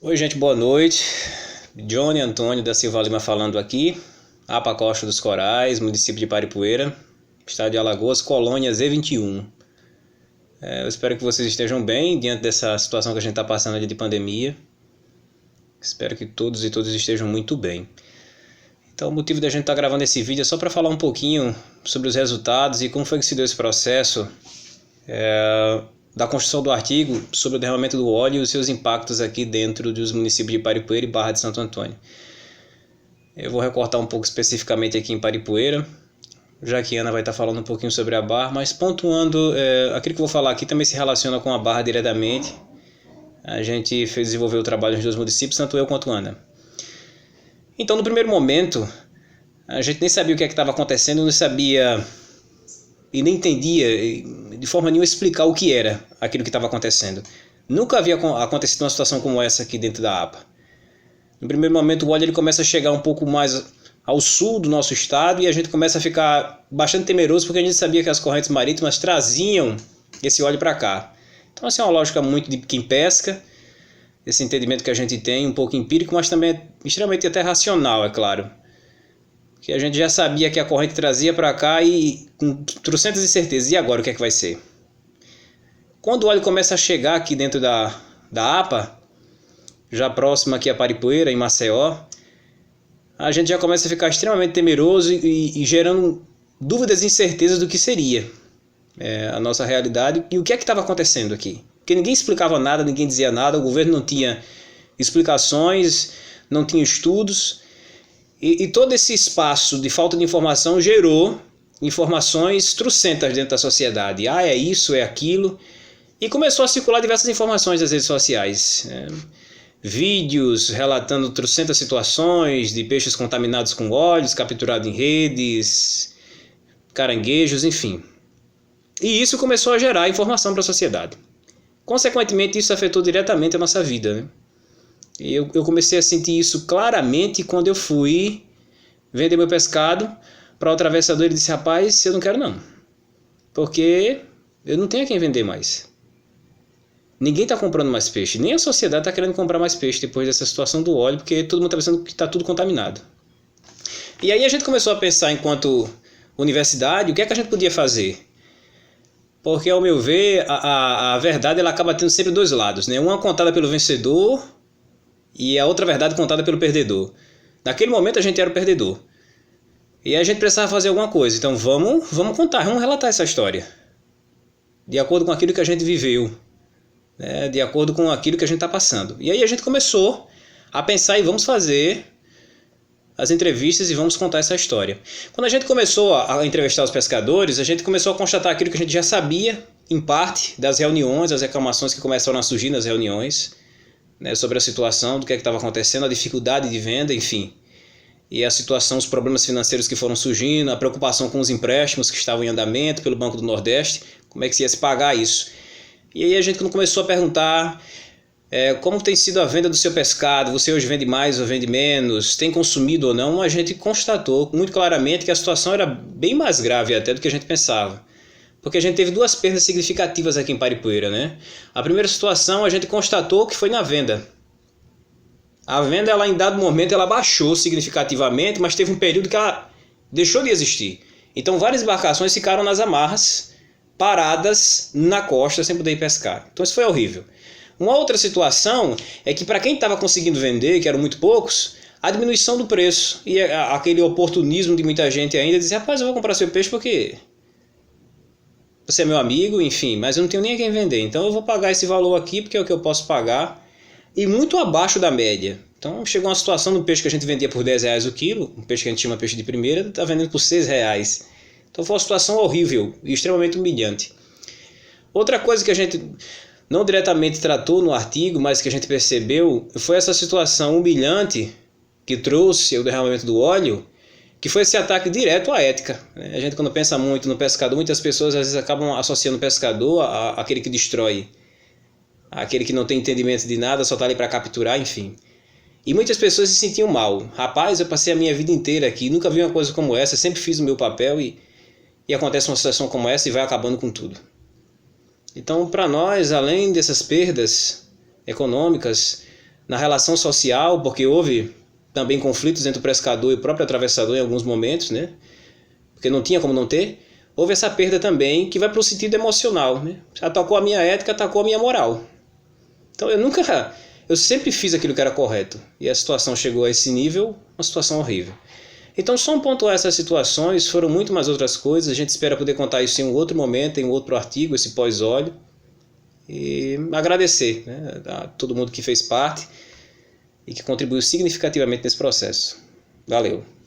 Oi, gente, boa noite. Johnny Antônio da Silva Lima falando aqui, APA Costa dos Corais, município de Paripueira, estado de Alagoas, colônia Z21. Eu espero que vocês estejam bem diante dessa situação que a gente está passando ali de pandemia. Espero que todos e todas estejam muito bem. Então, o motivo da gente estar gravando esse vídeo é só para falar um pouquinho sobre os resultados e como foi que se deu esse processo da construção do artigo sobre o derramamento do óleo e os seus impactos aqui dentro dos municípios de Paripueira e Barra de Santo Antônio. Eu vou recortar um pouco especificamente aqui em Paripueira, já que a Ana vai estar falando um pouquinho sobre a Barra, mas pontuando, aquilo que eu vou falar aqui também se relaciona com a Barra diretamente. A gente desenvolveu o trabalho nos dois municípios, tanto eu quanto a Ana. Então, no primeiro momento, a gente nem sabia o que estava acontecendo, não sabia e nem entendia de forma nenhuma explicar o que era aquilo que estava acontecendo. Nunca havia acontecido uma situação como essa aqui dentro da APA. No primeiro momento o óleo ele começa a chegar um pouco mais ao sul do nosso estado e a gente começa a ficar bastante temeroso porque a gente sabia que as correntes marítimas traziam esse óleo para cá. Então essa é uma lógica muito de quem pesca, esse entendimento que a gente tem, um pouco empírico, mas também extremamente até racional, é claro. Que a gente já sabia que a corrente trazia para cá e com trocentas incertezas. E agora o que é que vai ser? Quando o óleo começa a chegar aqui dentro da APA, já próximo aqui a Paripueira, em Maceió, a gente já começa a ficar extremamente temeroso e gerando dúvidas e incertezas do que seria a nossa realidade e o que é que estava acontecendo aqui. Porque ninguém explicava nada, ninguém dizia nada, o governo não tinha explicações, não tinha estudos. E todo esse espaço de falta de informação gerou informações trucentas dentro da sociedade. É isso, é aquilo. E começou a circular diversas informações das redes sociais. Vídeos relatando trucentas situações de peixes contaminados com óleos, capturados em redes, caranguejos, enfim. E isso começou a gerar informação para a sociedade. Consequentemente, isso afetou diretamente a nossa vida, né? E eu comecei a sentir isso claramente quando eu fui vender meu pescado para o atravessador e disse, rapaz, eu não quero não, porque eu não tenho a quem vender mais. Ninguém está comprando mais peixe, nem a sociedade está querendo comprar mais peixe depois dessa situação do óleo, porque todo mundo está pensando que está tudo contaminado. E aí a gente começou a pensar enquanto universidade, o que é que a gente podia fazer? Porque, ao meu ver, a verdade ela acaba tendo sempre dois lados, né? Uma contada pelo vencedor e a outra verdade contada pelo perdedor. Naquele momento a gente era o perdedor. E a gente precisava fazer alguma coisa. Então vamos contar, vamos relatar essa história. De acordo com aquilo que a gente viveu. Né? De acordo com aquilo que a gente está passando. E aí a gente começou a pensar e vamos fazer as entrevistas e vamos contar essa história. Quando a gente começou a entrevistar os pescadores, a gente começou a constatar aquilo que a gente já sabia, em parte, das reuniões, as reclamações que começaram a surgir nas reuniões, né, sobre a situação, do que estava acontecendo, a dificuldade de venda, enfim. E a situação, os problemas financeiros que foram surgindo, a preocupação com os empréstimos que estavam em andamento pelo Banco do Nordeste, como é que se ia se pagar isso. E aí a gente começou a perguntar como tem sido a venda do seu pescado, você hoje vende mais ou vende menos, tem consumido ou não. A gente constatou muito claramente que a situação era bem mais grave até do que a gente pensava. Porque a gente teve duas perdas significativas aqui em Paripueira, né? A primeira situação a gente constatou que foi na venda. A venda, ela, em dado momento, ela baixou significativamente, mas teve um período que ela deixou de existir. Então várias embarcações ficaram nas amarras, paradas na costa, sem poder ir pescar. Então isso foi horrível. Uma outra situação é que para quem estava conseguindo vender, que eram muito poucos, a diminuição do preço e aquele oportunismo de muita gente ainda dizer, rapaz, eu vou comprar seu peixe porque você é meu amigo, enfim, mas eu não tenho nem a quem vender, então eu vou pagar esse valor aqui porque é o que eu posso pagar, e muito abaixo da média. Então chegou uma situação do peixe que a gente vendia por R$ 10 o quilo, um peixe que a gente chama peixe de primeira, está vendendo por R$ 6. Então foi uma situação horrível e extremamente humilhante. Outra coisa que a gente não diretamente tratou no artigo, mas que a gente percebeu, foi essa situação humilhante que trouxe o derramamento do óleo, que foi esse ataque direto à ética. A gente, quando pensa muito no pescador, muitas pessoas às vezes acabam associando o pescador àquele que destrói, àquele que não tem entendimento de nada, só está ali para capturar, enfim. E muitas pessoas se sentiam mal. Rapaz, eu passei a minha vida inteira aqui, nunca vi uma coisa como essa, sempre fiz o meu papel e acontece uma situação como essa e vai acabando com tudo. Então, para nós, além dessas perdas econômicas, na relação social, porque houve também conflitos entre o pescador e o próprio atravessador em alguns momentos, né? Porque não tinha como não ter. Houve essa perda também que vai para o sentido emocional, né? Atacou a minha ética, atacou a minha moral. Então eu sempre fiz aquilo que era correto e a situação chegou a esse nível, uma situação horrível. Então, só pontuar essas situações, foram muito mais outras coisas. A gente espera poder contar isso em um outro momento, em um outro artigo, esse pós-óleo. E agradecer, né, a todo mundo que fez parte e que contribuiu significativamente nesse processo. Valeu!